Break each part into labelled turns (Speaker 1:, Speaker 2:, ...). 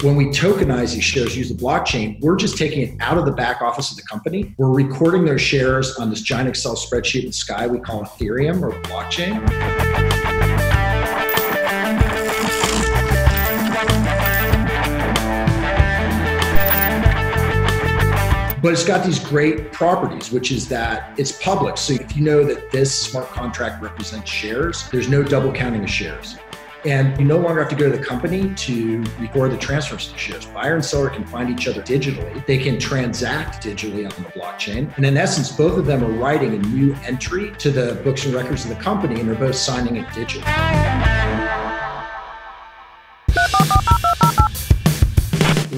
Speaker 1: When we tokenize these shares, use the blockchain, we're just taking it out of the back office of the company. We're recording those shares on this giant Excel spreadsheet in the sky we call Ethereum or blockchain. But it's got these great properties, which is that it's public. So if you know that this smart contract represents shares, there's no double counting of shares. And you no longer have to go to the company to record the transfers of the shares. Buyer and seller can find each other digitally. They can transact digitally on the blockchain. And in essence, both of them are writing a new entry to the books and records of the company, and they're both signing it digitally.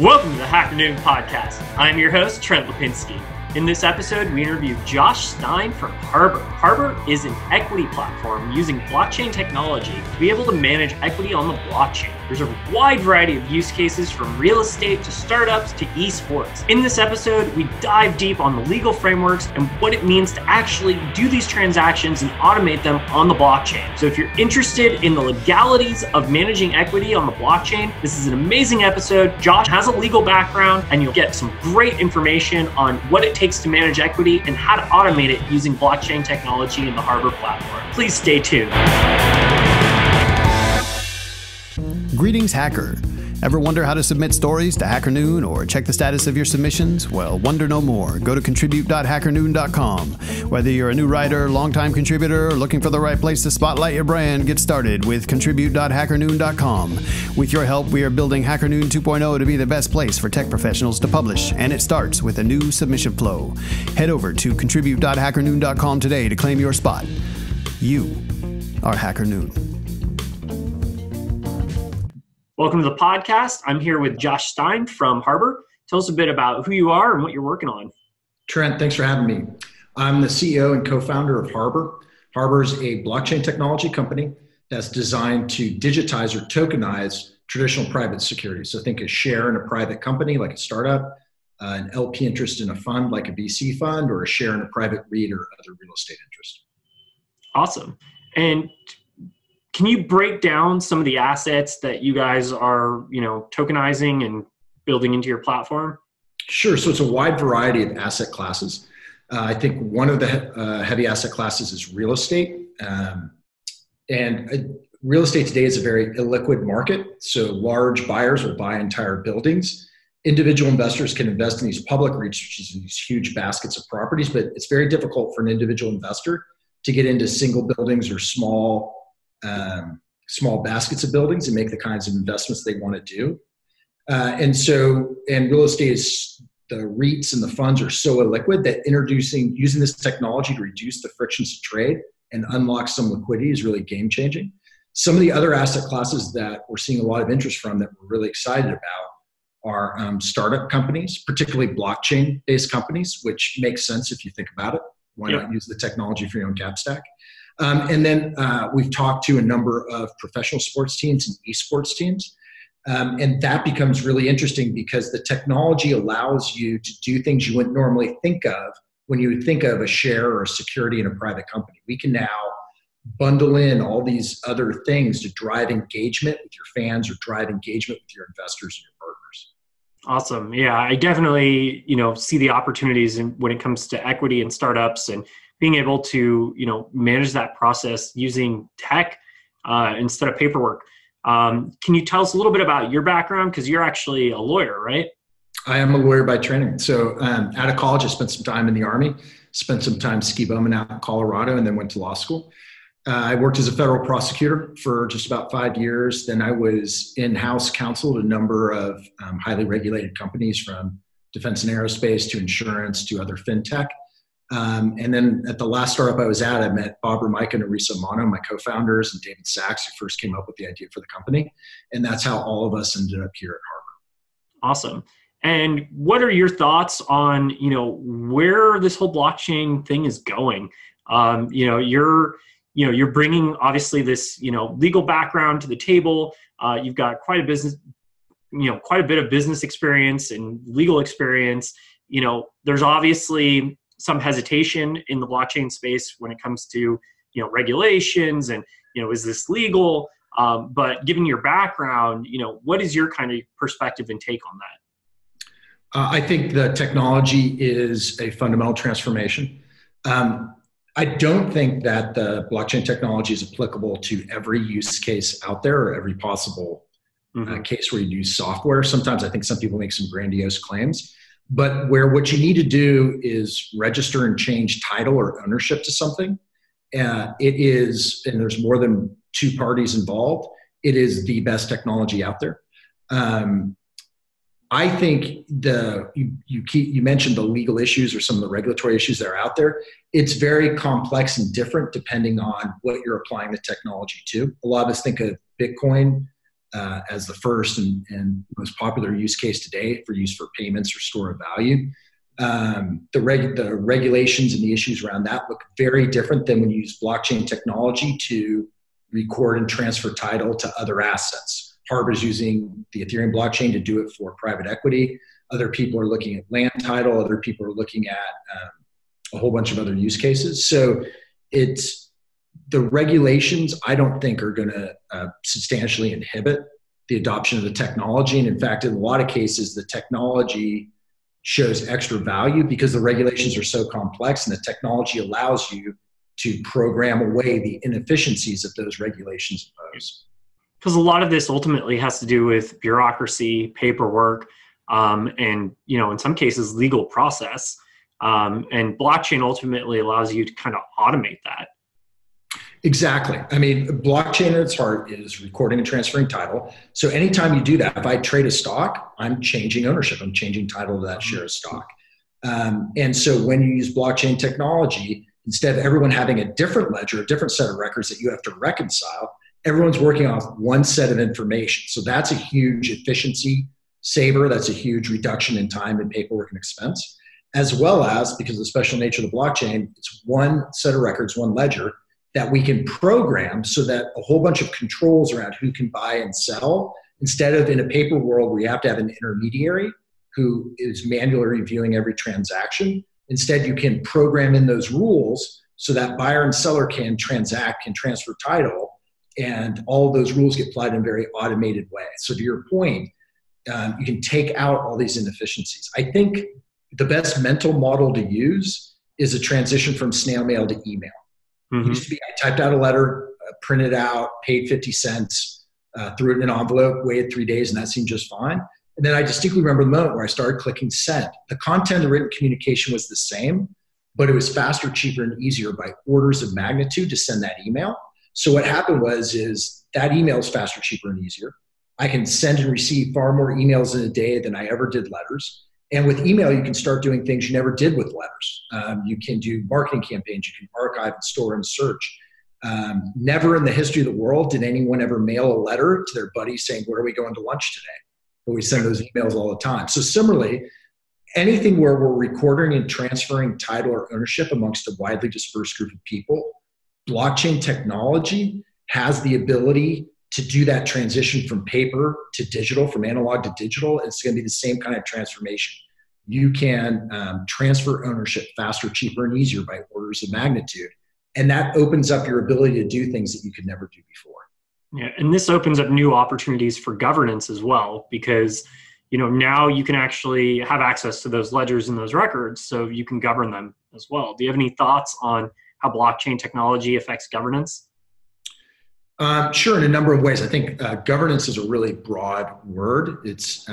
Speaker 2: Welcome to the Hacker Noon Podcast. I'm your host, Trent Lapinski. In this episode, we interview Josh Stein from Harbor. Harbor is an equity platform using blockchain technology to be able to manage equity on the blockchain. There's a wide variety of use cases from real estate to startups to esports. In this episode, we dive deep on the legal frameworks and what it means to actually do these transactions and automate them on the blockchain. So if you're interested in the legalities of managing equity on the blockchain, this is an amazing episode. Josh has a legal background and you'll get some great information on what it takes to manage equity and how to automate it using blockchain technology in the Harbor platform. Please stay tuned.
Speaker 3: Greetings, hacker. Ever wonder how to submit stories to Hacker Noon or check the status of your submissions? Well, wonder no more. Go to contribute.hackernoon.com. Whether you're a new writer, longtime contributor, or looking for the right place to spotlight your brand, get started with contribute.hackernoon.com. With your help, we are building Hacker Noon 2.0 to be the best place for tech professionals to publish, and it starts with a new submission flow. Head over to contribute.hackernoon.com today to claim your spot. You are Hacker Noon.
Speaker 2: Welcome to the podcast. I'm here with Josh Stein from Harbor. Tell us a bit about who you are and what you're working on.
Speaker 1: Trent, thanks for having me. I'm the CEO and co-founder of Harbor. Harbor is a blockchain technology company that's designed to digitize or tokenize traditional private securities. So think a share in a private company like a startup, an LP interest in a fund like a VC fund, or a share in a private REIT or other real estate interest.
Speaker 2: Awesome. And can you break down some of the assets that you guys are, tokenizing and building into your platform? Sure.
Speaker 1: So it's a wide variety of asset classes. I think one of the heavy asset classes is real estate. Real estate today is a very illiquid market. So large buyers will buy entire buildings. Individual investors can invest in these public REITs, which is these huge baskets of properties, but it's very difficult for an individual investor to get into single buildings or small baskets of buildings and make the kinds of investments they want to do. And real estate is, the REITs and the funds are so illiquid that using this technology to reduce the frictions of trade and unlock some liquidity is really game changing. Some of the other asset classes that we're seeing a lot of interest from that we're really excited about are startup companies, particularly blockchain based companies, which makes sense if you think about it. Why not use the technology for your own cap stack? And then we've talked to a number of professional sports teams and esports teams. And that becomes really interesting because the technology allows you to do things you wouldn't normally think of when you would think of a share or a security in a private company. We can now bundle in all these other things to drive engagement with your fans or drive engagement with your investors and your partners.
Speaker 2: Awesome. Yeah, I definitely, see the opportunities when it comes to equity and startups and being able to, manage that process using tech instead of paperwork. Can you tell us a little bit about your background? Because you're actually a lawyer, right?
Speaker 1: I am a lawyer by training. So out of college, I spent some time in the Army, spent some time ski bumming out in Colorado, and then went to law school. I worked as a federal prosecutor for just about 5 years. Then I was in-house counsel at a number of highly regulated companies, from defense and aerospace to insurance to other fintech. And then at the last startup I was at, I met Bob Remika and Arisa Mano, my co-founders, and David Sachs, who first came up with the idea for the company. And that's how all of us ended up here at Harbor.
Speaker 2: Awesome. And what are your thoughts on, where this whole blockchain thing is going? You're bringing obviously this, legal background to the table. You've got quite a bit of business experience and legal experience. There's obviously some hesitation in the blockchain space when it comes to, regulations and, is this legal? But given your background, what is your kind of perspective and take on that?
Speaker 1: I think the technology is a fundamental transformation. I don't think that the blockchain technology is applicable to every use case out there or every possible case where you use software. Sometimes I think some people make some grandiose claims, but where what you need to do is register and change title or ownership to something. It is, and there's more than two parties involved, it is the best technology out there. I think you mentioned the legal issues or some of the regulatory issues that are out there. It's very complex and different depending on what you're applying the technology to. A lot of us think of Bitcoin as the first and most popular use case today for use for payments or store of value. The regulations and the issues around that look very different than when you use blockchain technology to record and transfer title to other assets. Harbor's using the Ethereum blockchain to do it for private equity. Other people are looking at land title. Other people are looking at a whole bunch of other use cases. So it's the regulations, I don't think, are going to substantially inhibit the adoption of the technology. And in fact, in a lot of cases, the technology shows extra value because the regulations are so complex and the technology allows you to program away the inefficiencies that those regulations impose.
Speaker 2: Because a lot of this ultimately has to do with bureaucracy, paperwork, and in some cases, legal process. And blockchain ultimately allows you to kind of automate that.
Speaker 1: Exactly. I mean, blockchain at its heart is recording and transferring title. So anytime you do that, if I trade a stock, I'm changing ownership. I'm changing title to that share of stock. And so when you use blockchain technology, instead of everyone having a different ledger, a different set of records that you have to reconcile, everyone's working off one set of information. So that's a huge efficiency saver. That's a huge reduction in time and paperwork and expense, as well as, because of the special nature of the blockchain, it's one set of records, one ledger that we can program so that a whole bunch of controls around who can buy and sell, instead of in a paper world where you have to have an intermediary who is manually reviewing every transaction. Instead, you can program in those rules so that buyer and seller can transact, can transfer title, and all of those rules get applied in a very automated way. So to your point, you can take out all these inefficiencies. I think the best mental model to use is a transition from snail mail to email. It used to be I typed out a letter, printed out, paid 50 cents, threw it in an envelope, waited 3 days, and that seemed just fine. And then I distinctly remember the moment where I started clicking send. The content of the written communication was the same, but it was faster, cheaper, and easier by orders of magnitude to send that email. So what happened is that email is faster, cheaper, and easier. I can send and receive far more emails in a day than I ever did letters. And with email, you can start doing things you never did with letters. You can do marketing campaigns. You can archive and store and search. Never in the history of the world did anyone ever mail a letter to their buddy saying, where are we going to lunch today? But we send those emails all the time. So similarly, anything where we're recording and transferring title or ownership amongst a widely dispersed group of people, blockchain technology has the ability to do that transition from paper to digital, from analog to digital. It's going to be the same kind of transformation. You can transfer ownership faster, cheaper, and easier by orders of magnitude. And that opens up your ability to do things that you could never do before.
Speaker 2: Yeah, and this opens up new opportunities for governance as well, because now you can actually have access to those ledgers and those records, so you can govern them as well. Do you have any thoughts on how blockchain technology affects governance?
Speaker 1: Sure, in a number of ways. I think governance is a really broad word. It's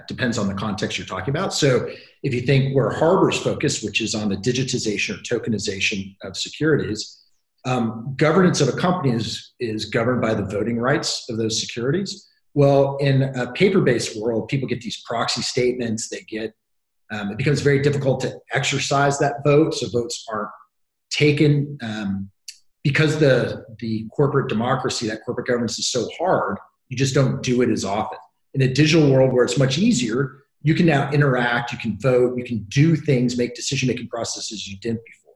Speaker 1: depends on the context you're talking about. So if you think where Harbor's focused, which is on the digitization or tokenization of securities, governance of a company is governed by the voting rights of those securities. Well, in a paper-based world, people get these proxy statements. They get it becomes very difficult to exercise that vote. So votes aren't taken. Because the corporate democracy, that corporate governance is so hard, you just don't do it as often. In a digital world where it's much easier, you can now interact, you can vote, you can do things, make decision-making processes you didn't before.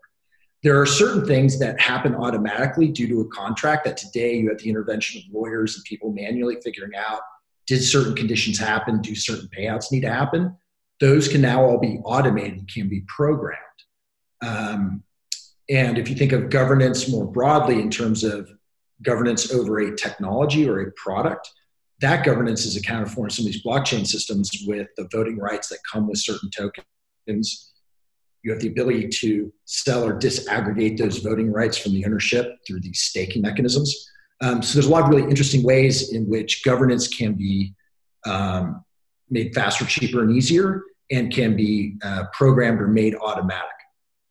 Speaker 1: There are certain things that happen automatically due to a contract that today you have the intervention of lawyers and people manually figuring out, did certain conditions happen, do certain payouts need to happen? Those can now all be automated and can be programmed. And if you think of governance more broadly in terms of governance over a technology or a product, that governance is accounted for in some of these blockchain systems with the voting rights that come with certain tokens. You have the ability to sell or disaggregate those voting rights from the ownership through these staking mechanisms. So there's a lot of really interesting ways in which governance can be made faster, cheaper, and easier, and can be programmed or made automatic.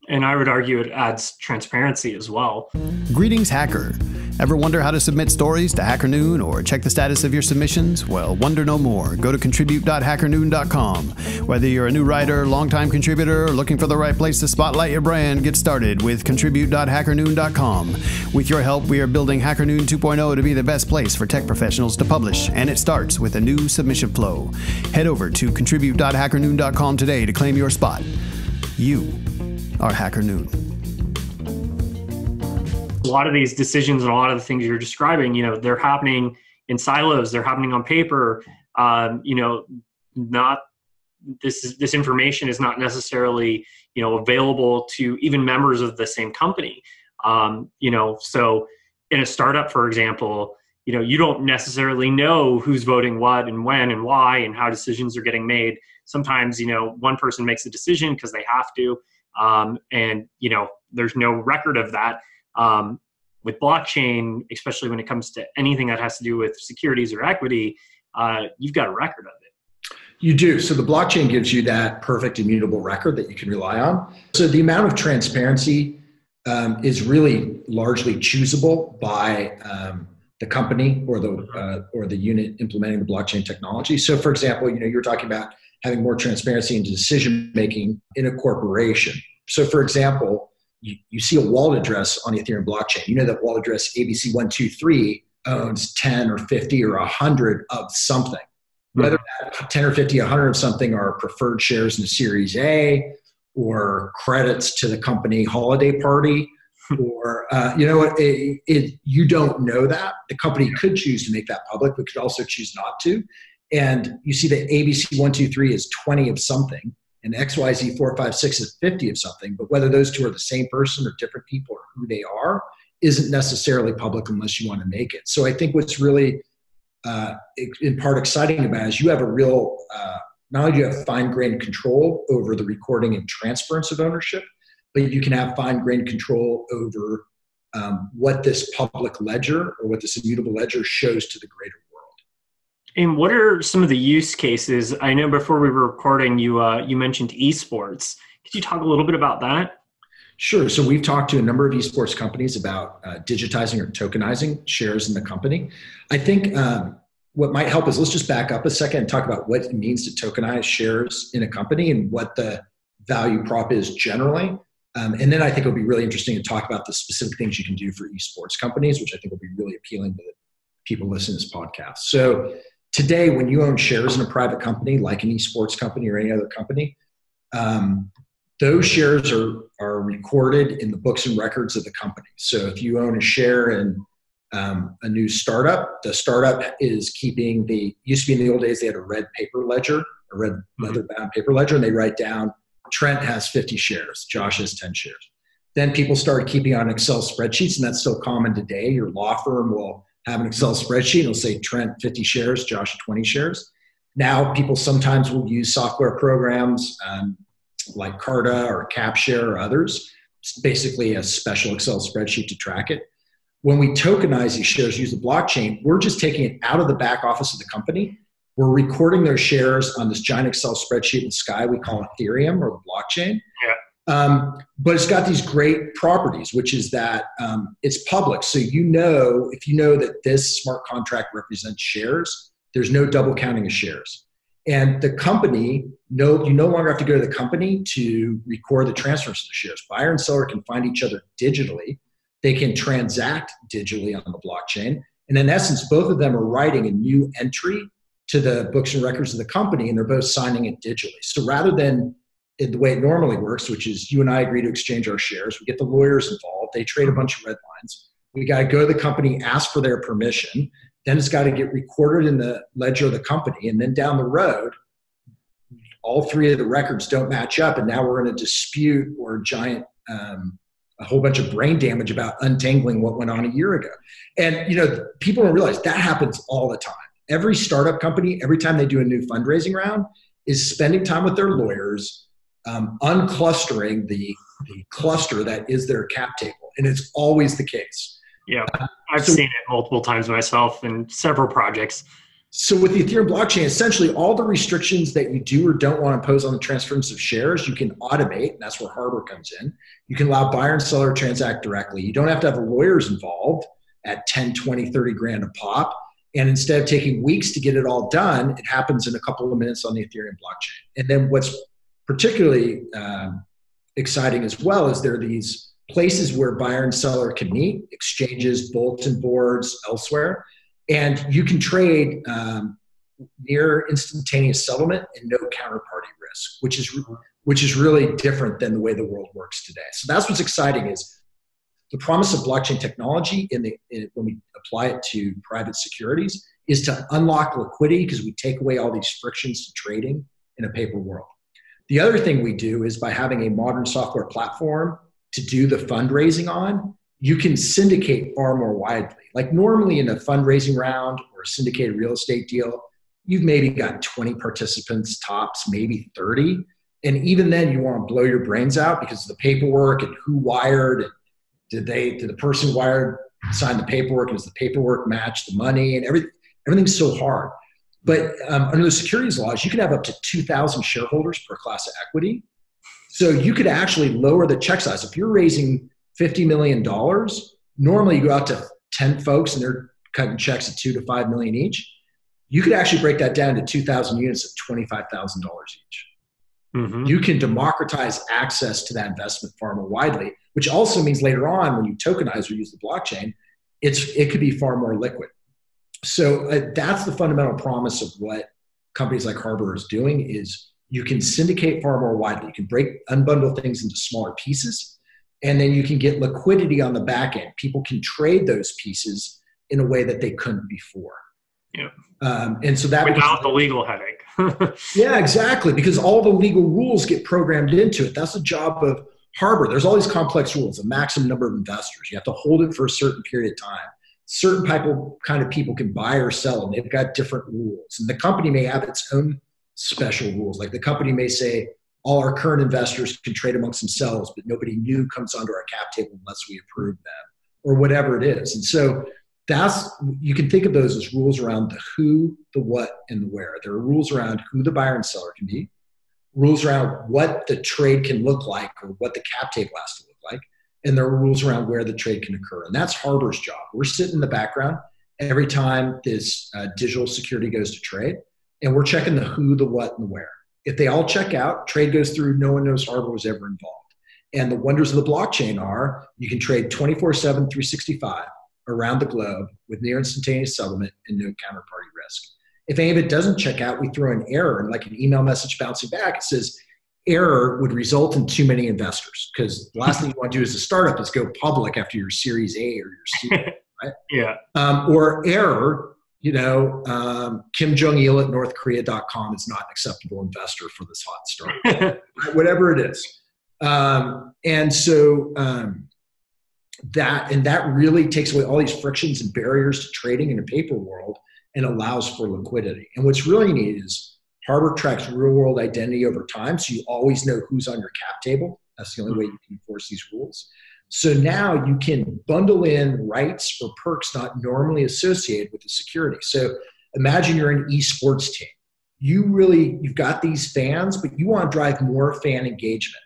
Speaker 2: And I would argue it adds transparency as well.
Speaker 3: Greetings, hacker. Ever wonder how to submit stories to Hacker Noon or check the status of your submissions? Well, wonder no more. Go to contribute.hackernoon.com. Whether you're a new writer, longtime contributor, or looking for the right place to spotlight your brand, get started with contribute.hackernoon.com. With your help, we are building Hacker Noon 2.0 to be the best place for tech professionals to publish, and it starts with a new submission flow. Head over to contribute.hackernoon.com today to claim your spot. You are Hacker Noon.
Speaker 2: A lot of these decisions and a lot of the things you're describing, they're happening in silos. They're happening on paper. Not this information is not necessarily, available to even members of the same company. So in a startup, for example, you don't necessarily know who's voting what and when and why and how decisions are getting made. Sometimes, one person makes a decision because they have to. And there's no record of that. With blockchain, especially when it comes to anything that has to do with securities or equity, you've got a record of it.
Speaker 1: You do. So the blockchain gives you that perfect immutable record that you can rely on. So the amount of transparency is really largely choosable by the company or the unit implementing the blockchain technology. So for example, you're talking about having more transparency into decision making in a corporation. So for example, you see a wallet address on the Ethereum blockchain. You know that wallet address ABC123 owns 10 or 50 or 100 of something. Whether that 10 or 50, 100 of something are preferred shares in the Series A or credits to the company holiday party or, you don't know that. The company could choose to make that public, but could also choose not to. And you see that ABC123 is 20 of something, and XYZ456 is 50 of something, but whether those two are the same person or different people or who they are isn't necessarily public unless you want to make it. So I think what's really in part exciting about it is you have a real, not only do you have fine-grained control over the recording and transference of ownership, but you can have fine-grained control over what this public ledger or what this immutable ledger shows to the greater world.
Speaker 2: And what are some of the use cases? I know before we were recording, you mentioned esports. Could you talk a little bit about that?
Speaker 1: Sure. So we've talked to a number of esports companies about digitizing or tokenizing shares in the company. I think what might help is let's just back up a second and talk about what it means to tokenize shares in a company and what the value prop is generally. And then I think it'll be really interesting to talk about the specific things you can do for esports companies, which I think will be really appealing to the people listening to this podcast. So today, when you own shares in a private company, like an esports company or any other company, those shares are recorded in the books and records of the company. So if you own a share in a new startup, the startup is keeping used to be in the old days, they had a red paper ledger, a red leather-bound paper ledger, and they write down, Trent has 50 shares, Josh has 10 shares. Then people started keeping on Excel spreadsheets, and that's still common today. Your law firm will have an Excel spreadsheet. It'll say Trent 50 shares, Josh 20 shares. Now people sometimes will use software programs like Carta or CapShare or others. It's basically a special Excel spreadsheet to track it. When we tokenize these shares, use the blockchain, we're just taking it out of the back office of the company. We're recording those shares on this giant Excel spreadsheet in the sky we call Ethereum or the blockchain. Yeah. But it's got these great properties, which is that it's public. So if you know that this smart contract represents shares, there's no double counting of shares. And the company, you no longer have to go to the company to record the transfers of the shares. Buyer and seller can find each other digitally. They can transact digitally on the blockchain. And in essence, both of them are writing a new entry to the books and records of the company, and they're both signing it digitally. So rather than the way it normally works, which is you and I agree to exchange our shares, we get the lawyers involved, they trade a bunch of red lines. We got to go to the company, ask for their permission. Then it's got to get recorded in the ledger of the company. And then down the road, all three of the records don't match up. And now we're in a dispute or a giant a whole bunch of brain damage about untangling what went on a year ago. And, people don't realize that happens all the time. Every startup company, every time they do a new fundraising round, is spending time with their lawyers, unclustering the cluster that is their cap table. And it's always the case.
Speaker 2: Yeah, I've seen it multiple times myself in several projects.
Speaker 1: So with the Ethereum blockchain, essentially all the restrictions that you do or don't want to impose on the transference of shares, you can automate, and that's where Harbor comes in. You can allow buyer and seller to transact directly. You don't have to have the lawyers involved at 10, 20, 30 grand a pop. And instead of taking weeks to get it all done, it happens in a couple of minutes on the Ethereum blockchain. And then what's particularly exciting as well is there are these places where buyer and seller can meet, exchanges, bulletin boards, elsewhere. And you can trade near instantaneous settlement and no counterparty risk, which is really different than the way the world works today. So that's what's exciting is the promise of blockchain technology when we apply it to private securities is to unlock liquidity because we take away all these frictions to trading in a paper world. The other thing we do is by having a modern software platform to do the fundraising on, you can syndicate far more widely. Like normally in a fundraising round or a syndicated real estate deal, you've maybe got 20 participants tops, maybe 30. And even then you want to blow your brains out because of the paperwork and who wired and did the person wired sign the paperwork and does the paperwork match the money and everything's so hard. But under the securities laws, you can have up to 2,000 shareholders per class of equity. So you could actually lower the check size. If you're raising $50 million, normally you go out to 10 folks and they're cutting checks at $2 to $5 million each. You could actually break that down to 2,000 units at $25,000 each. Mm-hmm. You can democratize access to that investment far more widely, which also means later on when you tokenize or use the blockchain, it could be far more liquid. So that's the fundamental promise of what companies like Harbor is doing is you can syndicate far more widely. You can unbundle things into smaller pieces, and then you can get liquidity on the back end. People can trade those pieces in a way that they couldn't before.
Speaker 2: Yeah.
Speaker 1: And so that
Speaker 2: without the legal headache.
Speaker 1: Yeah, exactly. Because all the legal rules get programmed into it. That's the job of Harbor. There's all these complex rules, a maximum number of investors. You have to hold it for a certain period of time. Certain kind of people can buy or sell, and they've got different rules. And the company may have its own special rules. Like the company may say, all our current investors can trade amongst themselves, but nobody new comes onto our cap table unless we approve them, or whatever it is. And so you can think of those as rules around the who, the what, and the where. There are rules around who the buyer and seller can be, rules around what the trade can look like or what the cap table has to look like, and there are rules around where the trade can occur. And that's Harbor's job. We're sitting in the background every time this digital security goes to trade, and we're checking the who, the what, and the where. If they all check out, trade goes through, no one knows Harbor was ever involved. And the wonders of the blockchain are you can trade 24/7, 365 around the globe with near instantaneous settlement and no counterparty risk. If any of it doesn't check out, we throw an error and like an email message bouncing back. It says error would result in too many investors because the last thing you want to do as a startup is go public after your Series A or your C, right?
Speaker 2: Yeah.
Speaker 1: Or error, Kim Jong-il at NorthKorea.com is not an acceptable investor for this hot startup, right? Whatever it is. That really takes away all these frictions and barriers to trading in a paper world and allows for liquidity. And what's really neat is Harbor tracks real world identity over time. So you always know who's on your cap table. That's the only way you can enforce these rules. So now you can bundle in rights or perks not normally associated with the security. So imagine you're an esports team. You've got these fans, but you want to drive more fan engagement.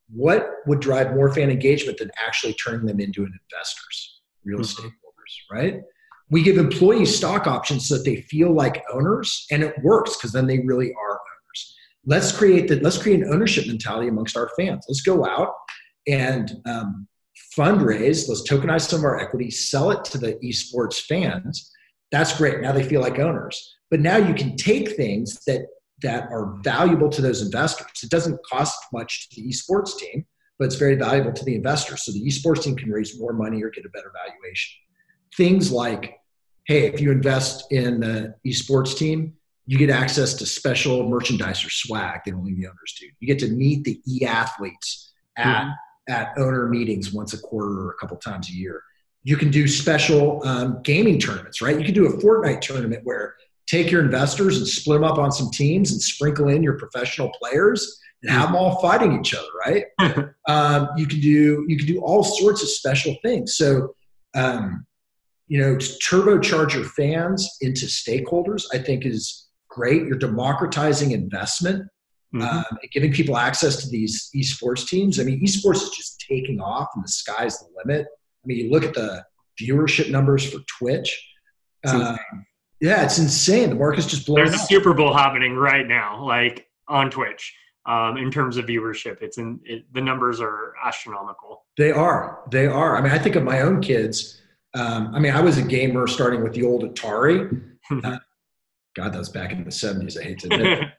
Speaker 1: What would drive more fan engagement than actually turning them into investors, real estate holders, right? We give employees stock options so that they feel like owners, and it works because then they really are owners. Let's create an ownership mentality amongst our fans. Let's go out and fundraise. Let's tokenize some of our equity, sell it to the esports fans. That's great. Now they feel like owners. But now you can take things that are valuable to those investors. It doesn't cost much to the esports team, but it's very valuable to the investors. So the esports team can raise more money or get a better valuation. Things like, hey, if you invest in the esports team, you get access to special merchandise or swag that only the owners do. You get to meet the e-athletes at at owner meetings once a quarter or a couple times a year. You can do special gaming tournaments, right? You can do a Fortnite tournament where take your investors and split them up on some teams and sprinkle in your professional players and have them all fighting each other, right? You can do all sorts of special things. So, to turbocharge your fans into stakeholders, I think is great. You're democratizing investment, giving people access to these esports teams. I mean, esports is just taking off and the sky's the limit. I mean, you look at the viewership numbers for Twitch. Yeah, it's insane. The market's just blowing up.
Speaker 2: There's a Super Bowl happening right now, like on Twitch. In terms of viewership, the numbers are astronomical.
Speaker 1: They are. I mean, I think of my own kids. I was a gamer starting with the old Atari. God, that was back in the 70s. I hate to admit it.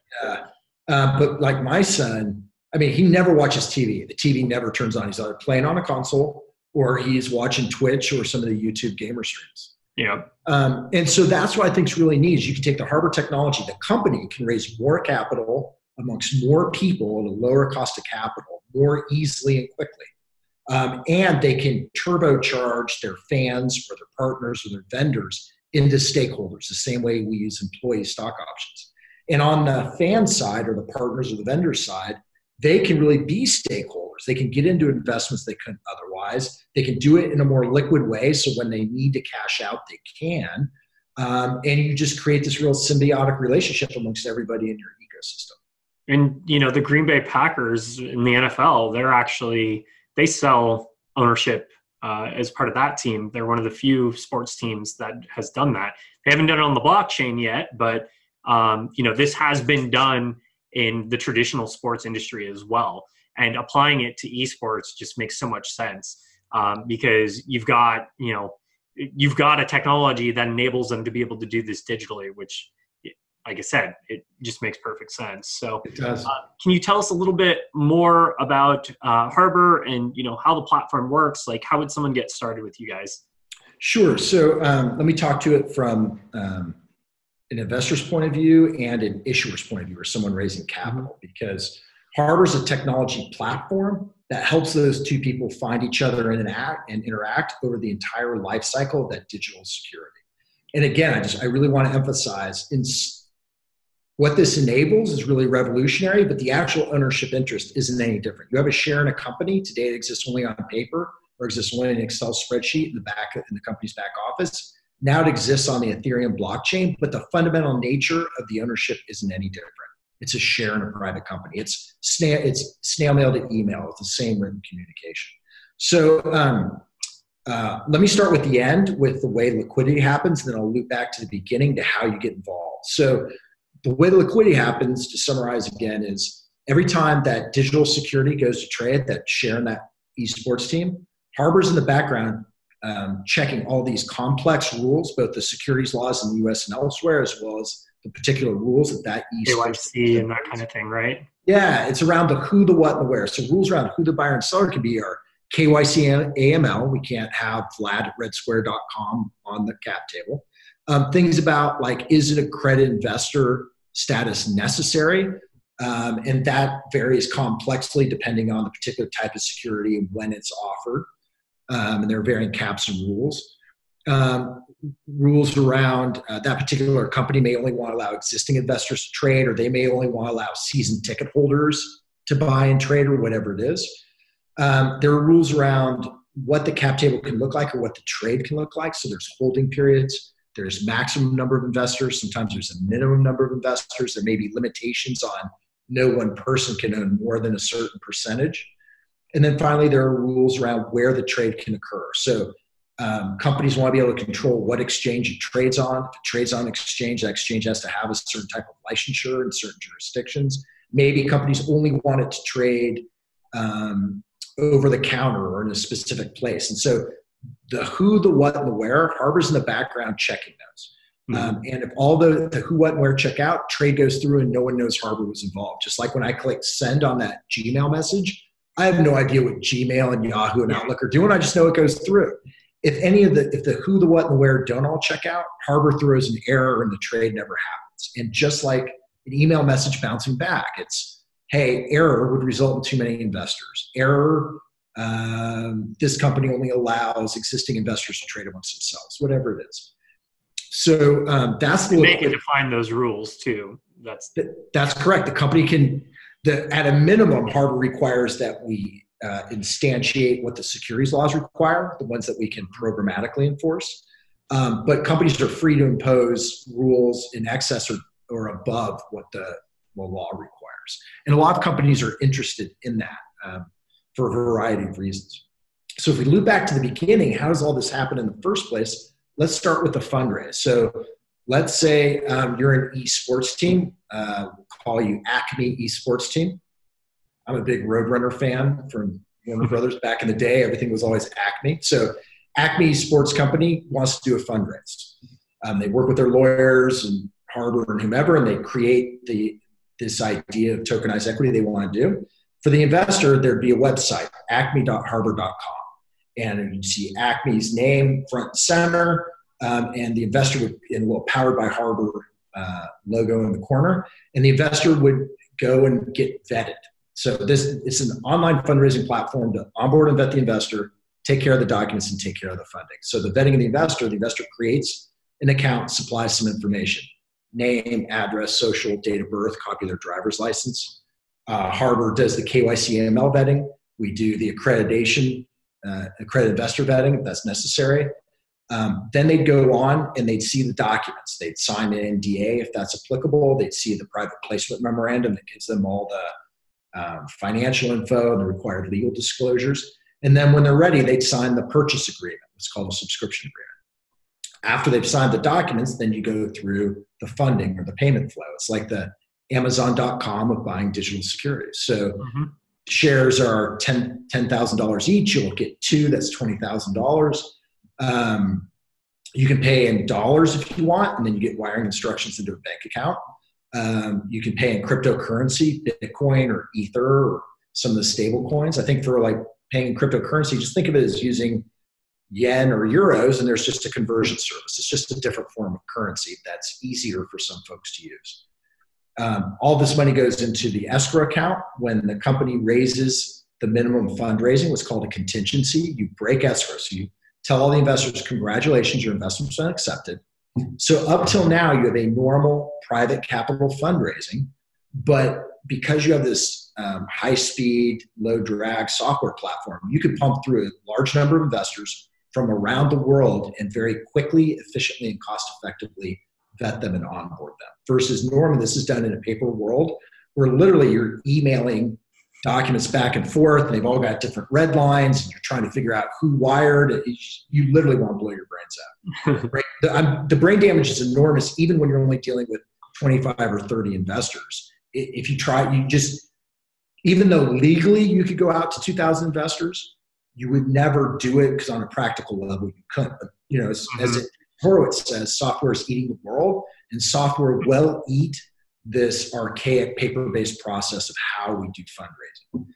Speaker 1: But like my son, I mean, he never watches TV. The TV never turns on. He's either playing on a console or he's watching Twitch or some of the YouTube gamer streams.
Speaker 2: Yeah.
Speaker 1: And so that's what I think is really neat is you can take the Harbor technology, the company can raise more capital amongst more people at a lower cost of capital more easily and quickly. And they can turbocharge their fans or their partners or their vendors into stakeholders the same way we use employee stock options. And on the fan side or the partners or the vendor side, they can really be stakeholders. They can get into investments they couldn't otherwise. They can do it in a more liquid way. So when they need to cash out, they can. And you just create this real symbiotic relationship amongst everybody in your ecosystem.
Speaker 2: And, the Green Bay Packers in the NFL, they sell ownership as part of that team. They're one of the few sports teams that has done that. They haven't done it on the blockchain yet, but, this has been done in the traditional sports industry as well. And applying it to esports just makes so much sense because you've got a technology that enables them to be able to do this digitally, which, like I said, it just makes perfect sense. So
Speaker 1: it does.
Speaker 2: Can you tell us a little bit more about Harbor and, how the platform works? Like, how would someone get started with you guys?
Speaker 1: Sure. So let me talk to it from an investor's point of view and an issuer's point of view or someone raising capital, because Harbor is a technology platform that helps those two people find each other and interact over the entire life cycle of that digital security. And again, I really want to emphasize what this enables is really revolutionary, but the actual ownership interest isn't any different. You have a share in a company. Today it exists only on paper or exists only in an Excel spreadsheet in the company's back office. Now it exists on the Ethereum blockchain, but the fundamental nature of the ownership isn't any different. It's a share in a private company. It's snail mail to email. It's the same written communication. So let me start with the end, with the way liquidity happens, and then I'll loop back to the beginning to how you get involved. So the way the liquidity happens, to summarize again, is every time that digital security goes to trade, that share in that esports team, Harbor's in the background checking all these complex rules, both the securities laws in the US and elsewhere, as well as the particular rules that esports
Speaker 2: KYC and that kind of thing, right?
Speaker 1: Yeah, it's around the who, the what, and the where. So rules around who the buyer and seller can be are KYC and AML. We can't have Vlad at redsquare.com on the cap table. Things about like, is it a credit investor status necessary? And that varies complexly depending on the particular type of security and when it's offered. And there are varying caps and rules. Rules around that particular company may only want to allow existing investors to trade, or they may only want to allow season ticket holders to buy and trade, or whatever it is. There are rules around what the cap table can look like or what the trade can look like. So there's holding periods. There's maximum number of investors. Sometimes there's a minimum number of investors. There may be limitations on no one person can own more than a certain percentage. And then finally, there are rules around where the trade can occur. So companies want to be able to control what exchange it trades on. If it trades on exchange, that exchange has to have a certain type of licensure in certain jurisdictions. Maybe companies only want it to trade over the counter or in a specific place. And so the who, the what, and the where, Harbor's in the background checking those. And if all the who, what, and where check out, trade goes through and no one knows Harbor was involved. Just like when I click send on that Gmail message, I have no idea what Gmail and Yahoo and Outlook are doing. I just know it goes through. If the who, the what, and the where don't all check out, Harbor throws an error and the trade never happens. And just like an email message bouncing back, it's, hey, error would result in too many investors. Error, This company only allows existing investors to trade amongst themselves, whatever it is. So that's the
Speaker 2: they can define those rules too.
Speaker 1: That's correct. The company can, at a minimum, Harbor requires that we instantiate what the securities laws require, the ones that we can programmatically enforce. But companies are free to impose rules in excess or above what the law requires. And a lot of companies are interested in that for a variety of reasons. So if we loop back to the beginning, how does all this happen in the first place? Let's start with the fundraise. So let's say you're an esports team. We'll call you Acme Esports Team. I'm a big Roadrunner fan from Warner Brothers back in the day. Everything was always Acme. So Acme Sports Company wants to do a fundraise. They work with their lawyers and Harbor and whomever, and they create this idea of tokenized equity they want to do. For the investor, there'd be a website, acme.harbor.com. And you'd see Acme's name front and center, and the investor would, in a little powered by Harbor logo in the corner, and the investor would go and get vetted. So it's an online fundraising platform to onboard and vet the investor, take care of the documents, and take care of the funding. So the vetting of the investor creates an account, supplies some information, name, address, social, date of birth, copy of their driver's license. Harbor does the KYC AML vetting. We do the accredited investor vetting if that's necessary. Then they'd go on and they'd see the documents. They'd sign an NDA if that's applicable. They'd see the private placement memorandum that gives them all the financial info and the required legal disclosures. And then when they're ready, they'd sign the purchase agreement. It's called a subscription agreement. After they've signed the documents, then you go through the funding or the payment flow. It's like the Amazon.com of buying digital securities. So shares are $10,000 each. You'll get 2. That's $20,000. You can pay in dollars if you want, and then you get wiring instructions into a bank account. You can pay in cryptocurrency, Bitcoin or Ether or some of the stable coins. I think for like paying in cryptocurrency, just think of it as using yen or euros, and there's just a conversion service. It's just a different form of currency that's easier for some folks to use. All this money goes into the escrow account. When the company raises the minimum fundraising, what's called a contingency, you break escrow. So you tell all the investors, congratulations, your investment's been accepted. So up till now, you have a normal private capital fundraising, but because you have this high-speed, low-drag software platform, you can pump through a large number of investors from around the world and very quickly, efficiently, and cost-effectively vet them and onboard them. Versus normally, this is done in a paper world where literally you're emailing documents back and forth, and they've all got different red lines, and you're trying to figure out who wired it. You literally want to blow your brains out. The brain damage is enormous, even when you're only dealing with 25 or 30 investors. If you try, even though legally you could go out to 2,000 investors, you would never do it because on a practical level you couldn't. But, as Horowitz says, software is eating the world, and software will eat this archaic paper-based process of how we do fundraising.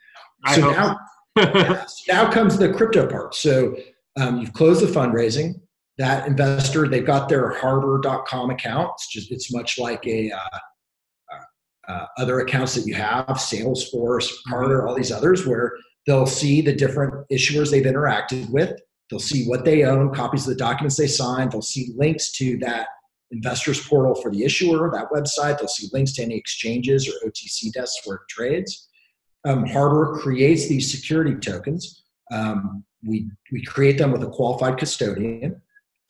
Speaker 1: Now comes the crypto part. So you've closed the fundraising. That investor, they've got their harbor.com account. It's much like other accounts that you have, Salesforce, Carter, all these others, where they'll see the different issuers they've interacted with. They'll see what they own, copies of the documents they signed. They'll see links to that investors portal for the issuer, that website. They'll see links to any exchanges or OTC desks where it trades. Harbor creates these security tokens. We create them with a qualified custodian,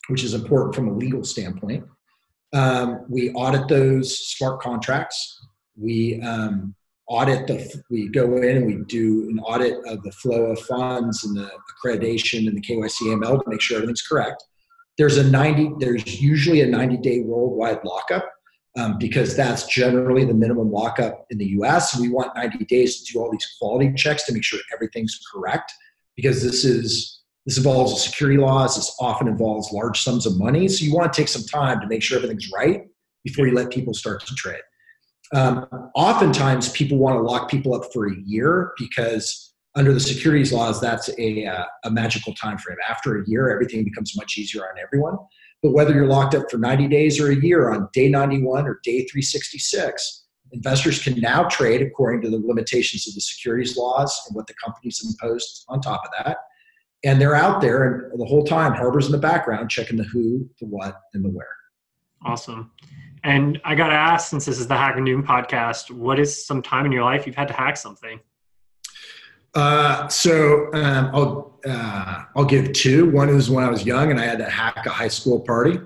Speaker 1: which is important from a legal standpoint. We audit those smart contracts. We we go in and we do an audit of the flow of funds and the accreditation and the KYC AML to make sure everything's correct. There's usually a 90-day worldwide lockup because that's generally the minimum lockup in the US. We want 90 days to do all these quality checks to make sure everything's correct, because this involves security laws. This often involves large sums of money. So you want to take some time to make sure everything's right before you let people start to trade. Oftentimes people want to lock people up for a year because under the securities laws, that's a magical time frame. After a year, everything becomes much easier on everyone. But whether you're locked up for 90 days or a year, on day 91 or day 366, investors can now trade according to the limitations of the securities laws and what the companies imposed on top of that. And they're out there, and the whole time, Harbor's in the background checking the who, the what, and the where.
Speaker 2: Awesome. And I got to ask, since this is the Hacker Noon podcast, what is some time in your life you've had to hack something?
Speaker 1: I'll give two. One is when I was young and I had to hack a high school party.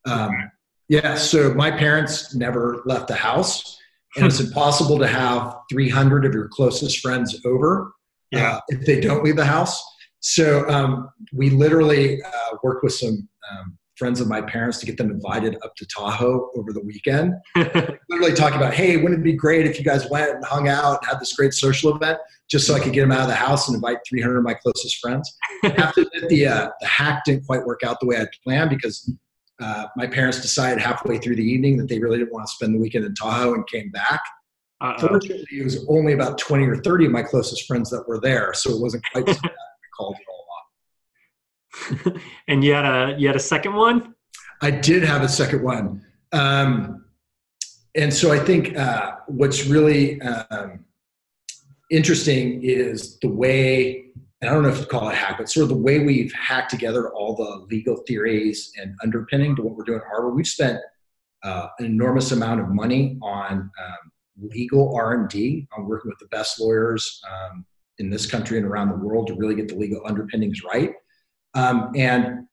Speaker 1: So my parents never left the house, and it's impossible to have 300 of your closest friends over if they don't leave the house. So we literally worked with some friends of my parents to get them invited up to Tahoe over the weekend. Literally talking about, hey, wouldn't it be great if you guys went and hung out and had this great social event, just so I could get them out of the house and invite 300 of my closest friends. I have to admit, the hack didn't quite work out the way I'd planned, because my parents decided halfway through the evening that they really didn't want to spend the weekend in Tahoe and came back. Fortunately, it was only about 20 or 30 of my closest friends that were there, so it wasn't quite so bad. I called it all off.
Speaker 2: And you had a second one?
Speaker 1: I did have a second one. And so I think what's really interesting is the way, and I don't know if you call it hack, but sort of the way we've hacked together all the legal theories and underpinning to what we're doing at Harbor. We've spent an enormous amount of money on legal R&D, on working with the best lawyers in this country and around the world to really get the legal underpinnings right. And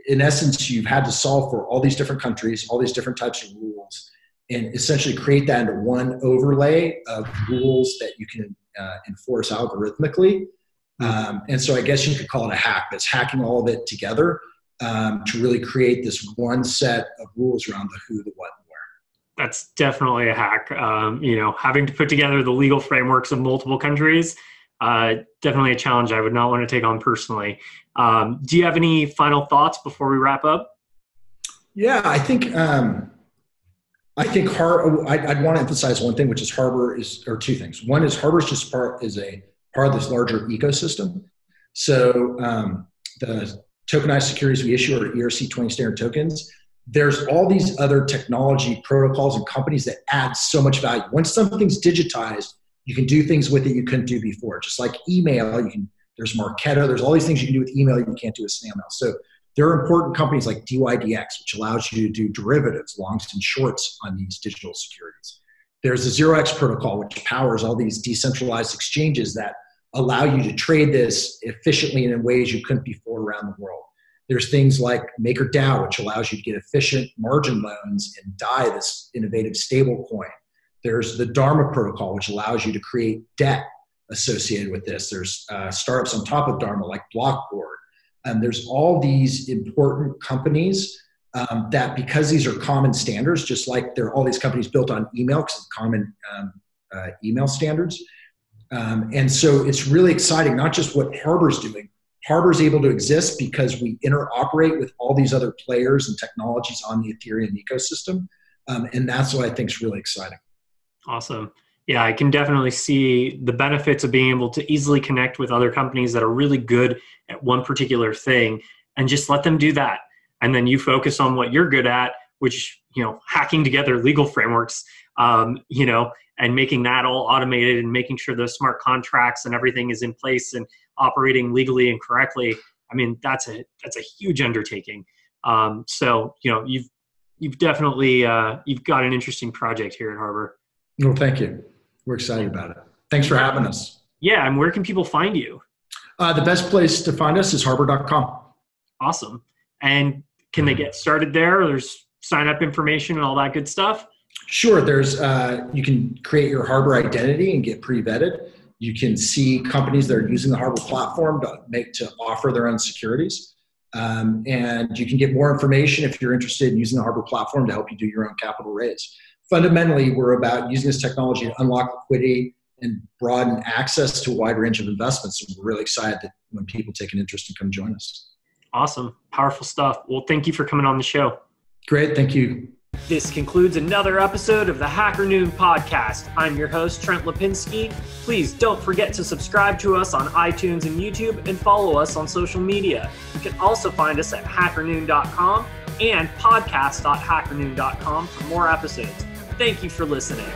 Speaker 1: in essence, you've had to solve for all these different countries, all these different types of rules, and essentially create that into one overlay of rules that you can enforce algorithmically. And so I guess you could call it a hack, but it's hacking all of it together to really create this one set of rules around the who, the what, and where.
Speaker 2: That's definitely a hack. Having to put together the legal frameworks of multiple countries, definitely a challenge I would not want to take on personally. Do you have any final thoughts before we wrap up?
Speaker 1: Yeah, I think I'd want to emphasize one thing, which is or two things. One is Harbor is just part of this larger ecosystem. So the tokenized securities we issue are ERC20 standard tokens. There's all these other technology protocols and companies that add so much value. Once something's digitized, you can do things with it you couldn't do before. Just like email, there's Marketo, there's all these things you can do with email you can't do with snail mail. So there are important companies like DYDX, which allows you to do derivatives, longs and shorts on these digital securities. There's the 0x protocol, which powers all these decentralized exchanges that allow you to trade this efficiently and in ways you couldn't before around the world. There's things like MakerDAO, which allows you to get efficient margin loans and DAI, this innovative stable coin. There's the Dharma protocol, which allows you to create debt associated with this. There's startups on top of Dharma like Blockboard. And there's all these important companies that, because these are common standards, just like there are all these companies built on email because it's common email standards. And so it's really exciting, not just what Harbor's doing. Harbor's able to exist because we interoperate with all these other players and technologies on the Ethereum ecosystem. And that's what I think is really exciting.
Speaker 2: Awesome. Yeah, I can definitely see the benefits of being able to easily connect with other companies that are really good at one particular thing and just let them do that. And then you focus on what you're good at, which, hacking together legal frameworks, and making that all automated and making sure those smart contracts and everything is in place and operating legally and correctly. I mean, that's a huge undertaking. So, you've definitely, you've got an interesting project here at Harbor.
Speaker 1: Well, thank you. We're excited about it. Thanks for having us.
Speaker 2: Yeah. And where can people find you?
Speaker 1: The best place to find us is harbor.com.
Speaker 2: Awesome. And can they get started there? There's sign up information and all that good stuff?
Speaker 1: Sure. There's you can create your Harbor identity and get pre-vetted. You can see companies that are using the Harbor platform to offer their own securities. And you can get more information if you're interested in using the Harbor platform to help you do your own capital raise. Fundamentally, we're about using this technology to unlock liquidity and broaden access to a wide range of investments. So we're really excited that when people take an interest and come join us.
Speaker 2: Awesome. Powerful stuff. Well, thank you for coming on the show.
Speaker 1: Great. Thank you.
Speaker 2: This concludes another episode of the Hacker Noon podcast. I'm your host, Trent Lapinski. Please don't forget to subscribe to us on iTunes and YouTube and follow us on social media. You can also find us at hackernoon.com and podcast.hackernoon.com for more episodes. Thank you for listening.